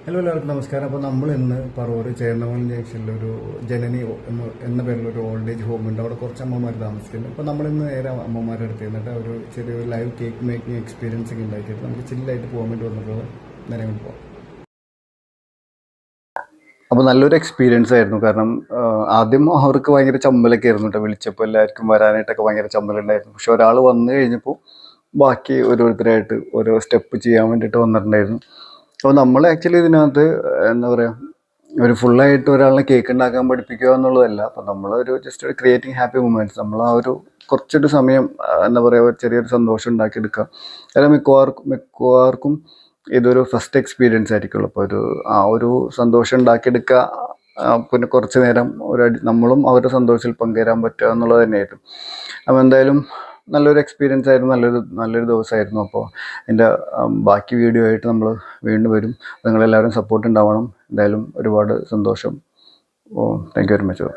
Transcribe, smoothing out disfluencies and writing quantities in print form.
Hello എല്ലാവർക്കും നമസ്കാരം. അപ്പോൾ നമ്മൾ ഇന്ന് പറവൂർ ചേർന്നമംഗലം ജംഗ്ഷനിലൊരു ജനനി എന്ന പേരിലൊരു ഓൾഡ് ഏജ് ഹോം ഉണ്ട്. അവിടെ കുറച്ച് അമ്മമാർ താമസിക്കുന്നുണ്ട്. അപ്പോൾ നമ്മളിന്ന് നേരെ അമ്മമാരുടെ അടുത്ത് നിന്നിട്ട് ഒരു ചെറിയൊരു ലൈവ് കേക്ക് മേക്കിംഗ് എക്സ്പീരിയൻസ് ഒക്കെ ഉണ്ടാക്കിയിട്ട് നമുക്ക് ചില്ലായിട്ട് പോകാൻ വേണ്ടി വന്നപ്പോൾ നേരെ അങ്ങോട്ട് പോകാം. അപ്പോൾ നല്ലൊരു എക്സ്പീരിയൻസ് ആയിരുന്നു. കാരണം ആദ്യം അവർക്ക് ഭയങ്കര ചമ്മലൊക്കെ ആയിരുന്നു കേട്ടോ. വിളിച്ചപ്പോൾ എല്ലാവർക്കും വരാനായിട്ടൊക്കെ ഭയങ്കര ചമ്മലുണ്ടായിരുന്നു. പക്ഷെ ഒരാൾ വന്നു കഴിഞ്ഞപ്പോൾ ബാക്കി ഓരോരുത്തരായിട്ട് ഓരോ സ്റ്റെപ്പ് ചെയ്യാൻ വേണ്ടിയിട്ട് വന്നിട്ടുണ്ടായിരുന്നു. അപ്പോൾ നമ്മൾ ആക്ച്വലി ഇതിനകത്ത് എന്താ പറയുക, ഒരു ഫുള്ളായിട്ട് ഒരാളിനെ കേക്ക് ഉണ്ടാക്കാൻ പഠിപ്പിക്കുക എന്നുള്ളതല്ല. അപ്പോൾ നമ്മളൊരു ജസ്റ്റ് ഒരു ക്രിയേറ്റിംഗ് ഹാപ്പി മൊമെൻറ്റ്സ്, നമ്മൾ ആ ഒരു കുറച്ചൊരു സമയം എന്താ പറയുക, ചെറിയൊരു സന്തോഷം ഉണ്ടാക്കിയെടുക്കുക. കാരണം മിക്കവാർക്കും ഇതൊരു ഫസ്റ്റ് എക്സ്പീരിയൻസ് ആയിരിക്കുള്ളൂ. അപ്പോൾ ആ ഒരു സന്തോഷം ഉണ്ടാക്കിയെടുക്കുക, പിന്നെ കുറച്ച് നേരം നമ്മളും അവരുടെ സന്തോഷത്തിൽ പങ്കുചേരാൻ പറ്റുക എന്നുള്ളത് തന്നെയായിരുന്നു. അപ്പോൾ എന്തായാലും നല്ലൊരു എക്സ്പീരിയൻസ് ആയിരുന്നു, നല്ലൊരു ദിവസമായിരുന്നു. അപ്പോൾ എൻ്റെ ബാക്കി വീഡിയോ ആയിട്ട് നമ്മൾ വീണ്ടും വരും. നിങ്ങളെല്ലാവരും സപ്പോർട്ട് ഉണ്ടാവണം. എന്തായാലും ഒരുപാട് സന്തോഷം. Thank you very much.